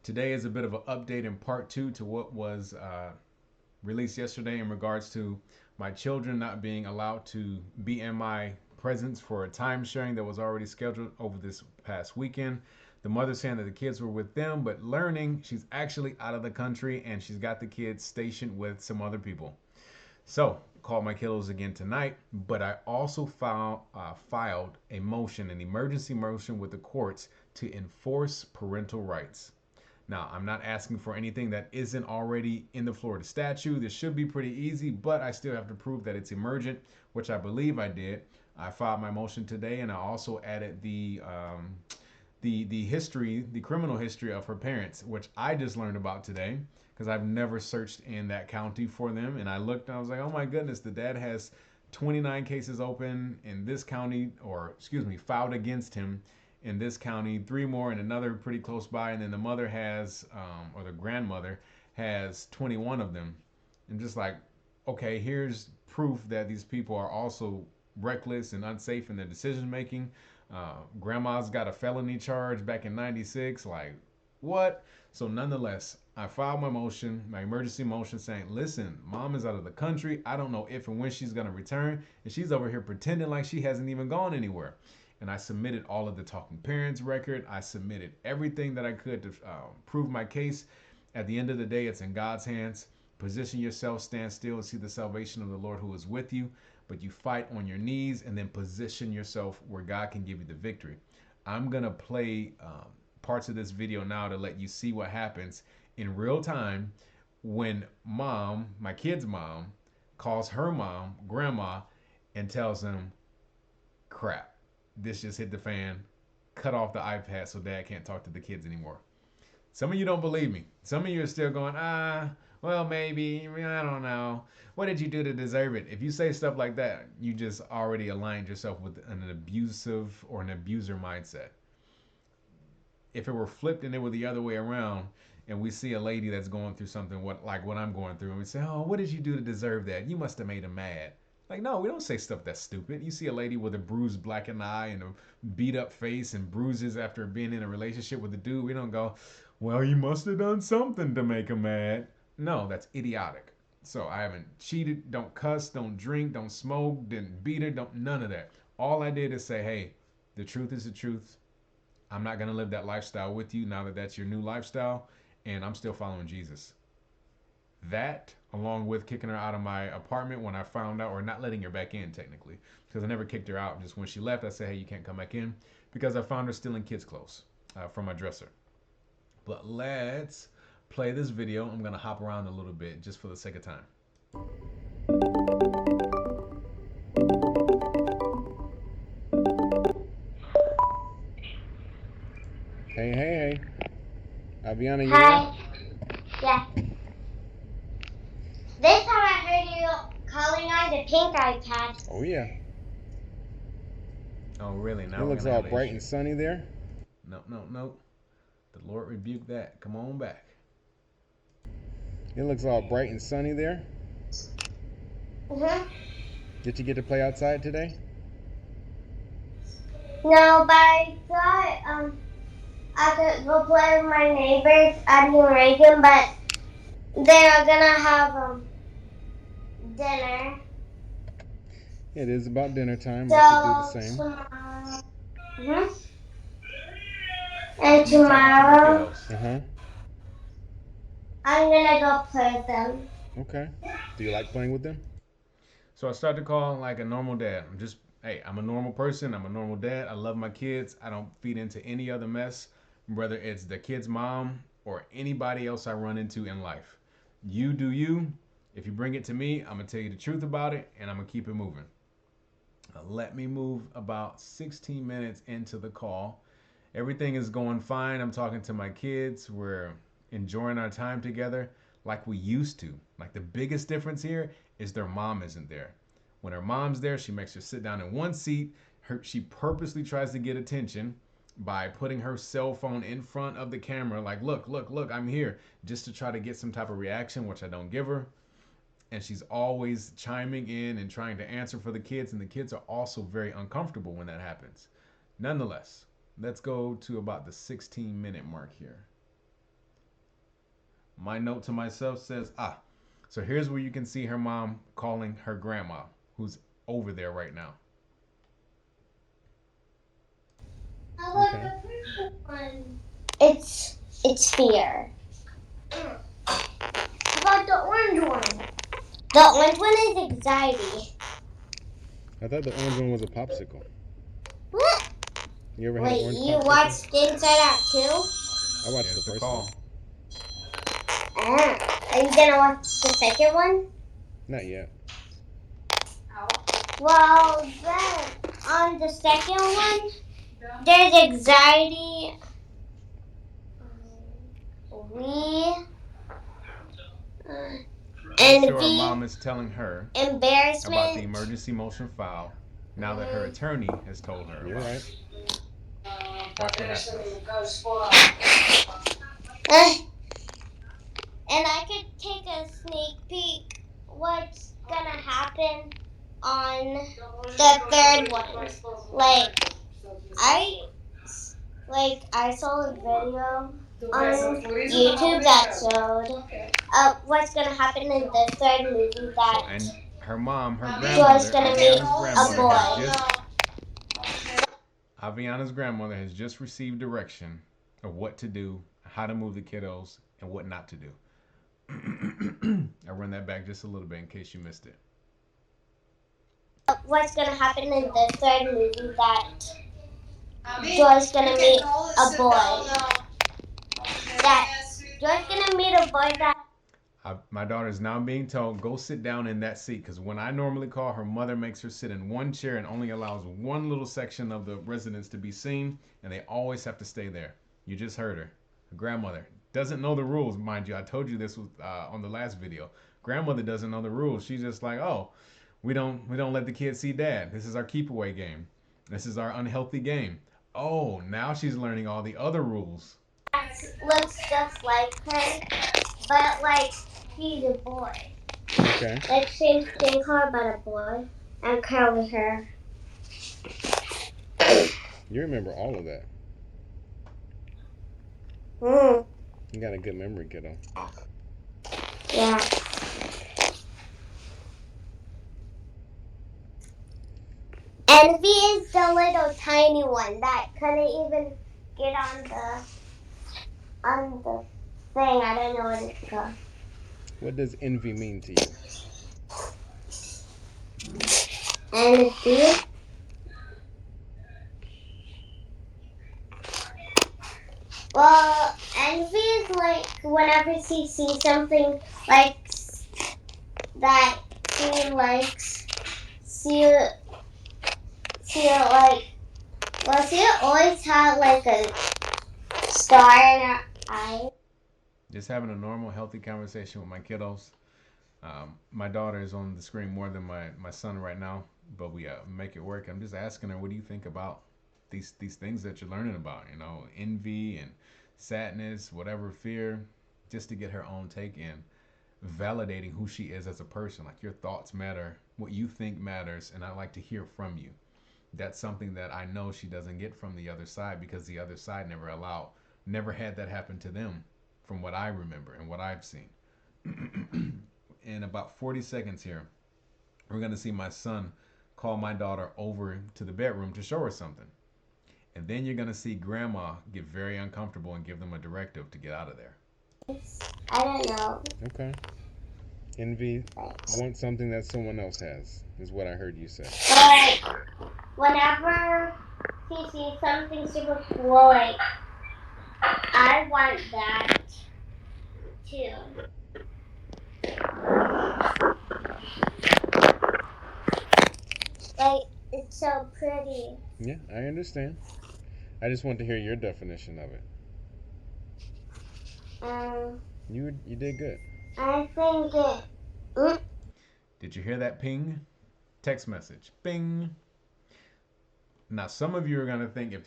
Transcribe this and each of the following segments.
Today is a bit of an update in part two to what was released yesterday in regards to my children not being allowed to be in my presence for a time sharing that was already scheduled over this past weekend. The mother saying that the kids were with them, but learning she's actually out of the country and she's got the kids stationed with some other people. So, called my kiddos again tonight, but I also filed a motion, an emergency motion with the courts to enforce parental rights. Now, I'm not asking for anything that isn't already in the Florida statute. This should be pretty easy, but I still have to prove that it's emergent, which I believe I did. I filed my motion today, and I also added the history, the criminal history of her parents, which I just learned about today because I've never searched in that county for them. And I looked, and I was like, oh my goodness, the dad has 29 cases open in this county, or excuse me, filed against him in this county, three more in another pretty close by, and then the mother has, or the grandmother has 21 of them. And just like, okay, here's proof that these people are also reckless and unsafe in their decision making. Grandma's got a felony charge back in '96. Like, what? So, nonetheless, I filed my motion, my emergency motion, saying, listen, mom is out of the country. I don't know if and when she's going to return. And she's over here pretending like she hasn't even gone anywhere. And I submitted all of the talking parents record. I submitted everything that I could to prove my case. At the end of the day, it's in God's hands. Position yourself, stand still, and see the salvation of the Lord who is with you. But you fight on your knees and then position yourself where God can give you the victory. I'm going to play parts of this video now to let you see what happens in real time when mom, my kid's mom, calls her mom, grandma, and tells them, crap, this just hit the fan. Cut off the iPad so dad can't talk to the kids anymore. Some of you don't believe me. Some of you are still going, well, maybe, I don't know. What did you do to deserve it? If you say stuff like that, you just already aligned yourself with an abusive or an abuser mindset. If it were flipped and it were the other way around, and we see a lady that's going through something like what I'm going through, and we say, oh, what did you do to deserve that? You must have made him mad. Like, no, we don't say stuff that's stupid. You see a lady with a bruised blackened eye and a beat up face and bruises after being in a relationship with a dude. We don't go, well, you must have done something to make him mad. No, that's idiotic. So I haven't cheated, don't cuss, don't drink, don't smoke, didn't beat her, don't none of that. All I did is say, hey, the truth is the truth. I'm not going to live that lifestyle with you now that that's your new lifestyle, and I'm still following Jesus. That, along with kicking her out of my apartment when I found out, or not letting her back in technically, because I never kicked her out. Just when she left, I said, hey, you can't come back in, because I found her stealing kids' clothes from my dresser. But let's play this video. I'm going to hop around a little bit just for the sake of time. Hey, hey, hey. Aviana, you there? Hi. Yeah. This time I heard you calling on the pink iPad. Oh, yeah. Oh, really? Now It we're looks going to all have an bright issue. and sunny there. No, no, no. The Lord rebuke that. Come on back. It looks all bright and sunny there. Mhm. Did you get to play outside today? No, but I thought I could go play with my neighbors, Addie and Reagan, but they are gonna have dinner. It is about dinner time. I should do the So same. tomorrow. Mhm. And Keep talking to my tomorrow kiddos. Uh-huh. I'm gonna go play with them. Okay. Do you like playing with them? So I started to call like a normal dad. Hey, I'm a normal person. I'm a normal dad. I love my kids. I don't feed into any other mess, whether it's the kid's mom or anybody else I run into in life. You do you. If you bring it to me, I'm going to tell you the truth about it and I'm going to keep it moving. Let me move about 16 minutes into the call. Everything is going fine. I'm talking to my kids. We're enjoying our time together like we used to. Like the biggest difference here is their mom isn't there. When her mom's there, she makes her sit down in one seat. She purposely tries to get attention by putting her cell phone in front of the camera, like, look, look, look, I'm here, just to try to get some type of reaction, which I don't give her. And she's always chiming in and trying to answer for the kids, and the kids are also very uncomfortable when that happens. Nonetheless, let's go to about the 16-minute mark here. My note to myself says, ah, so here's where you can see her mom calling her grandma, who's over there right now. I like Okay. the purple one. It's fear. How about the orange one? The orange one is anxiety. I thought the orange one was a popsicle. What? You ever had an Wait, orange you popsicle? watched Inside Out too? I watched the There's the first one. call. Are you gonna watch the second one? Not yet. Well, then on the second one, there's anxiety. We Make sure her envy, mom is telling her about the embarrassment. emergency motion file now that her attorney has told her You're about it. right. Watch what happens. Uh, and I could take a sneak peek what's gonna happen on the third one. I I saw a video on YouTube that showed what's gonna happen in the third movie So, that and her mom, her Joy's grandmother, gonna meet Aviana's a grandmother, has boy. just Aviana's grandmother has just received direction of what to do, how to move the kiddos, and what not to do. I run that back just a little bit in case you missed it. What's gonna happen in the third movie that Joy's gonna meet a boy. That Joy's gonna meet a boy that. My daughter is now being told, go sit down in that seat. Because when I normally call, her mother makes her sit in one chair and only allows one little section of the residence to be seen. And they always have to stay there. You just heard her. Her grandmother doesn't know the rules, mind you. I told you this was on the last video. Grandmother doesn't know the rules. She's just like, oh, we don't let the kids see dad. This is our keep away game. This is our unhealthy game. Oh, now she's learning all the other rules. Looks just like her, but he's a boy. Okay. Same color, but a boy, and curly hair. You remember all of that. Mm, You got a good memory, kiddo. yeah. Envy is the little tiny one that couldn't even get on the thing. I don't know what it's called. What does envy mean to you? Envy. Well, envy is whenever she sees something like that she likes, she she well she always had a star in her eye. Just having a normal, healthy conversation with my kiddos. My daughter is on the screen more than my son right now, but we make it work. I'm just asking her, what do you think about these things that you're learning about? You know, envy and sadness, whatever fear, just to get her own take in, validating who she is as a person. Like your thoughts matter, what you think matters, and I like to hear from you. That's something that I know she doesn't get from the other side because the other side never had that happen to them, from what I remember and what I've seen. In about 40 seconds here, we're going to see my son call my daughter over to the bedroom to show her something. And then you're going to see grandma get very uncomfortable and give them a directive to get out of there. I don't know. Okay. Envy wants something that someone else has, is what I heard you say. Whenever she sees something super cool, I want that too. It's so pretty. Yeah, I understand. I just want to hear your definition of it. Um, You did good. I think it. Mm, Did you hear that ping? Text message. Bing. Now, some of you are gonna think if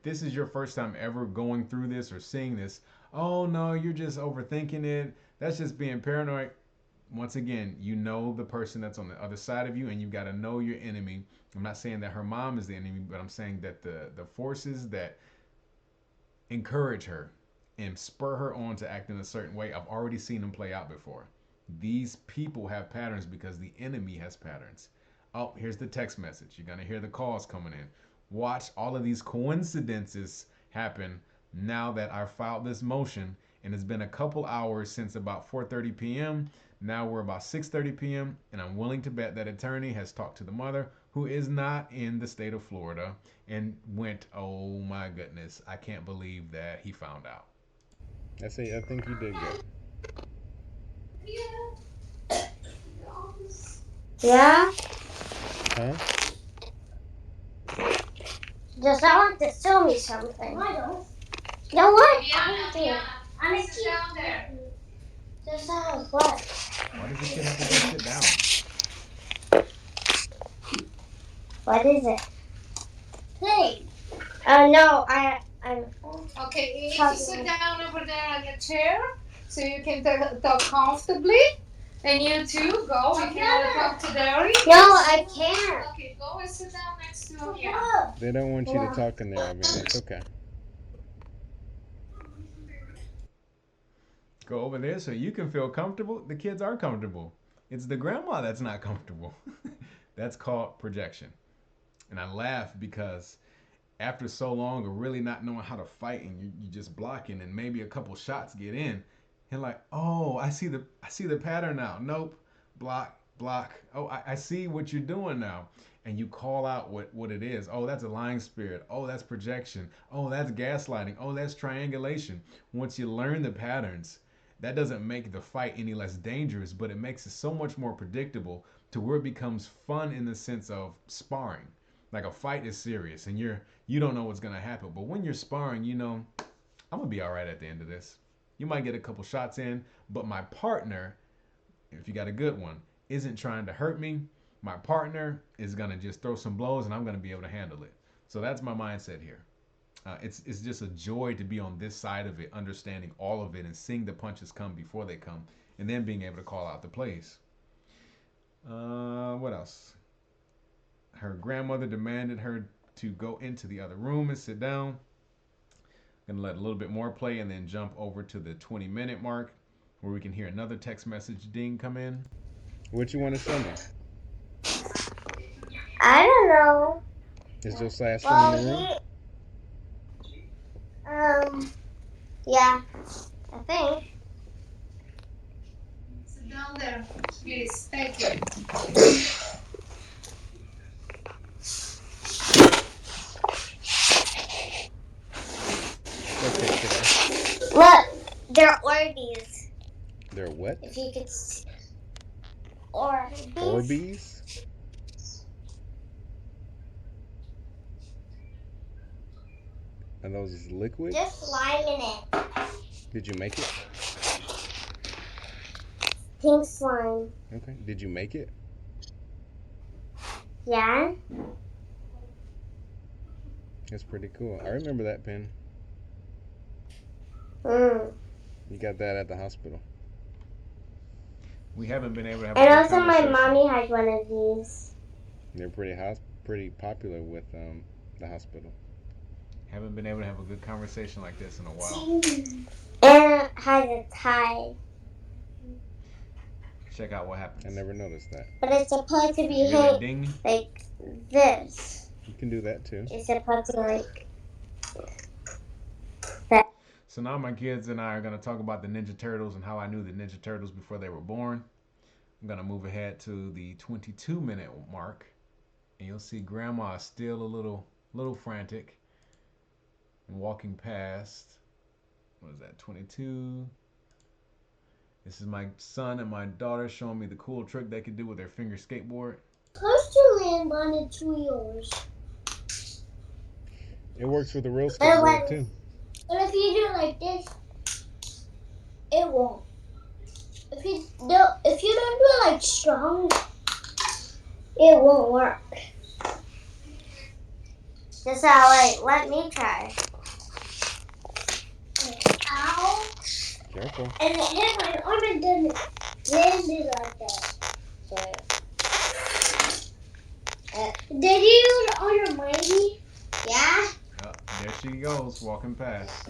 this is your first time ever going through this or seeing this, oh no, you're just overthinking it. That's just being paranoid. Once again, you know the person that's on the other side of you, and you've got to know your enemy. I'm not saying that her mom is the enemy, but I'm saying that the forces that encourage her and spur her on to act in a certain way. I've already seen them play out before. These people have patterns because the enemy has patterns. Oh, here's the text message. You're going to hear the calls coming in. Watch all of these coincidences happen now that I filed this motion, and it's been a couple hours since about 4:30 p.m. Now we're about 6:30 p.m., and I'm willing to bet that attorney has talked to the mother, who is not in the state of Florida, and went, "Oh my goodness, I can't believe that he found out." I think you did good. Yeah? Huh? Does I want to show me something? I don't. No, what? Yeah. I'm a kid. Down there. Does that what? Why does the kid have to go sit down? What is it? Hey. No, I'm. Okay, you need to sit down over there on your chair so you can talk comfortably. And you too, go. You can talk to Derry. No, I can't. Okay, go and sit down next to him. Yeah. They don't want you to talk in there. I mean, that's okay. Go over there so you can feel comfortable. The kids are comfortable. It's the grandma that's not comfortable. That's called projection. And I laugh because after so long of really not knowing how to fight and you just blocking and maybe a couple shots get in, and like, oh, I see the pattern now. Nope, block, block. Oh, I see what you're doing now. And you call out what it is. Oh, that's a lying spirit. Oh, that's projection. Oh, that's gaslighting. Oh, that's triangulation. Once you learn the patterns, that doesn't make the fight any less dangerous, but it makes it so much more predictable to where it becomes fun in the sense of sparring. Like a fight is serious and you don't know what's gonna happen. But when you're sparring, you know, I'm gonna be all right at the end of this. You might get a couple shots in, but my partner, if you got a good one, isn't trying to hurt me. My partner is gonna just throw some blows and I'm gonna be able to handle it. So that's my mindset here. It's just a joy to be on this side of it, understanding all of it and seeing the punches come before they come, and then being able to call out the plays. What else? Her grandmother demanded her to go into the other room and sit down. Gonna let a little bit more play and then jump over to the 20-minute mark where we can hear another text message ding come in. What you want to show me? I don't know. Is Josiah still in the room? Yeah, I think. Sit down there, please. Thank you. Okay, today. Look, they're Orbeez. They're what? If you could see. Orbeez. Orbeez? Are those liquid? Just slime in it. Did you make it? Pink slime. Okay. Did you make it? Yeah? That's pretty cool. I remember that pen. You got that at the hospital. We haven't been able to have. And also, my mommy has one of these. They're pretty popular with the hospital. Haven't been able to have a good conversation like this in a while. And it has a tie. Check out what happens. I never noticed that. But it's supposed to be Ding. like this. You can do that too. It's supposed to like that. So now my kids and I are going to talk about the Ninja Turtles and how I knew the Ninja Turtles before they were born. I'm going to move ahead to the 22-minute mark. And you'll see Grandma is still a little frantic. And walking past, what is that, 22? This is my son and my daughter showing me the cool trick they can do with their finger skateboard. Supposed to land on its wheels. It works with a real skateboard too. But if you do it like this, it won't. If you don't do it like strong, it won't work. Just how let me try. Ow! Careful. And it hit my arm and then it landed like that. Did you use it on your mighty? Yeah? There she goes, walking past.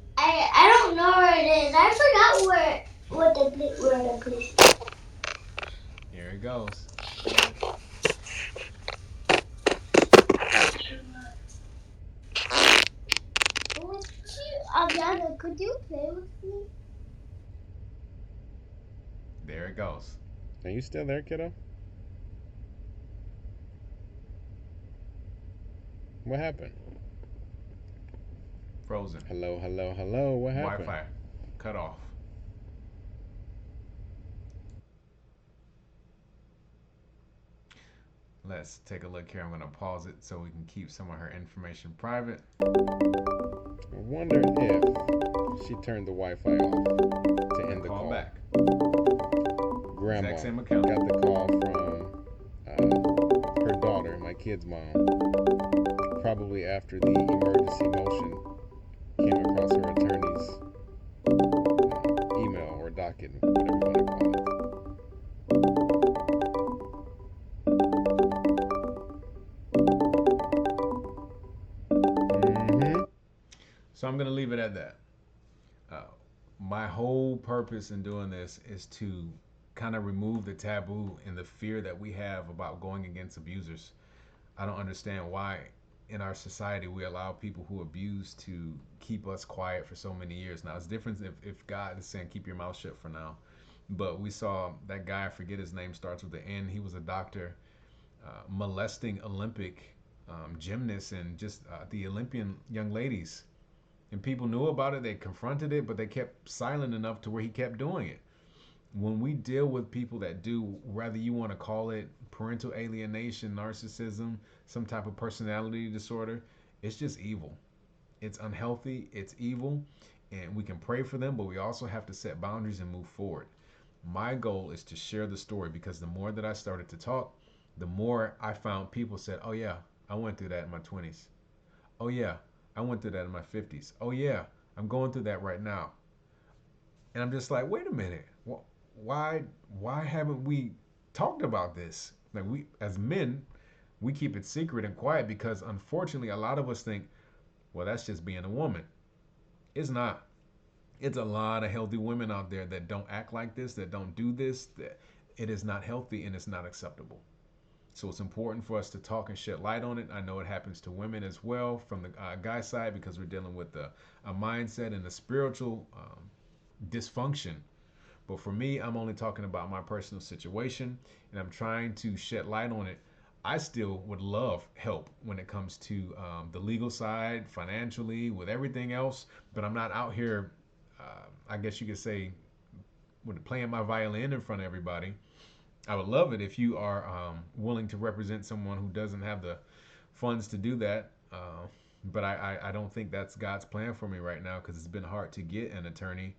know where it is. I forgot where the place. Here it goes. Would Aviana, could you play with me? There it goes. Are you still there, kiddo? What happened? Frozen. Hello, hello, hello. What happened? Wi-Fi cut off. Let's take a look here. I'm going to pause it so we can keep some of her information private. I wonder if she turned the Wi-Fi off to end the call. Back. Grandma Exact same account. got the call from her daughter, my kid's mom, probably after the emergency motion came across her attorney's email or docket, whatever you want to call it. So I'm going to leave it at that. My whole purpose in doing this is to kind of remove the taboo and the fear that we have about going against abusers. I don't understand why in our society we allow people who abuse to keep us quiet for so many years. Now, it's different if God is saying keep your mouth shut for now. But we saw that guy, I forget his name, starts with the N. He was a doctor molesting Olympic gymnasts and just the Olympian young ladies. And people knew about it, they confronted it, but they kept silent enough to where he kept doing it. When we deal with people that do, whether you want to call it parental alienation, narcissism, some type of personality disorder, it's just evil. It's unhealthy, it's evil, and we can pray for them, but we also have to set boundaries and move forward. My goal is to share the story because the more that I started to talk, the more I found people said, oh yeah, I went through that in my 20s. Oh yeah, I went through that in my 50s. Oh yeah, I'm going through that right now. And I'm just like, wait a minute. Why haven't we talked about this? Like we as men, we keep it secret and quiet because unfortunately a lot of us think, well, that's just being a woman. It's not. It's a lot of healthy women out there that don't act like this, that don't do this, that it is not healthy and it's not acceptable. So it's important for us to talk and shed light on it. I know it happens to women as well from the guy side because we're dealing with a mindset and a spiritual dysfunction. But for me, I'm only talking about my personal situation and I'm trying to shed light on it. I still would love help when it comes to the legal side, financially, with everything else. But I'm not out here, I guess you could say, with playing my violin in front of everybody. I would love it if you are willing to represent someone who doesn't have the funds to do that. But I don't think that's God's plan for me right now because it's been hard to get an attorney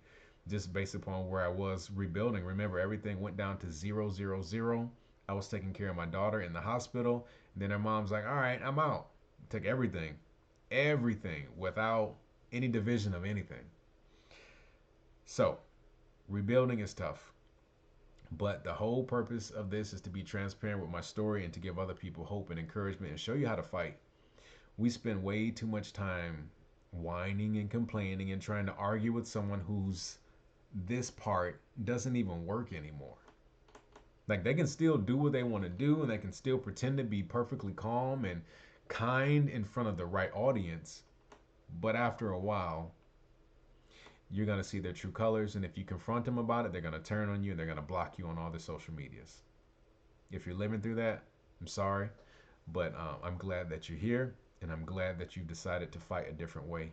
just based upon where I was rebuilding. Remember, everything went down to 000. I was taking care of my daughter in the hospital. Then her mom's like, all right, I'm out. Took everything without any division of anything. So rebuilding is tough. But the whole purpose of this is to be transparent with my story and to give other people hope and encouragement and show you how to fight. We spend way too much time whining and complaining and trying to argue with someone whose this part doesn't even work anymore. Like they can still do what they want to do and they can still pretend to be perfectly calm and kind in front of the right audience. But after a while, you're going to see their true colors. And if you confront them about it, they're going to turn on you and they're going to block you on all their social medias. If you're living through that, I'm sorry. But I'm glad that you're here. And I'm glad that you've decided to fight a different way.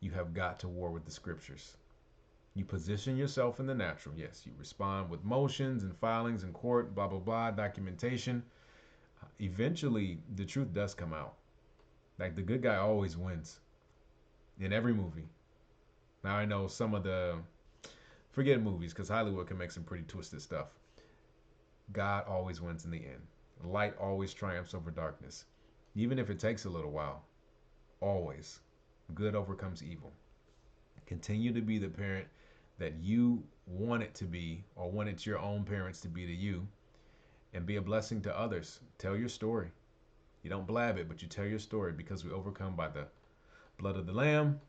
You have got to war with the scriptures. You position yourself in the natural. Yes, you respond with motions and filings in court, blah, blah, blah, documentation. Eventually, the truth does come out. Like the good guy always wins in every movie. Now I know some of the, forget movies because Hollywood can make some pretty twisted stuff. God always wins in the end. Light always triumphs over darkness. Even if it takes a little while. Always. Good overcomes evil. Continue to be the parent that you want it to be or wanted your own parents to be to you and be a blessing to others. Tell your story. You don't blab it, but you tell your story because we overcome by the blood of the Lamb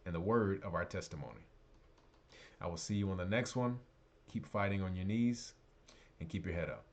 and the word of our testimony. I will see you on the next one. Keep fighting on your knees and keep your head up.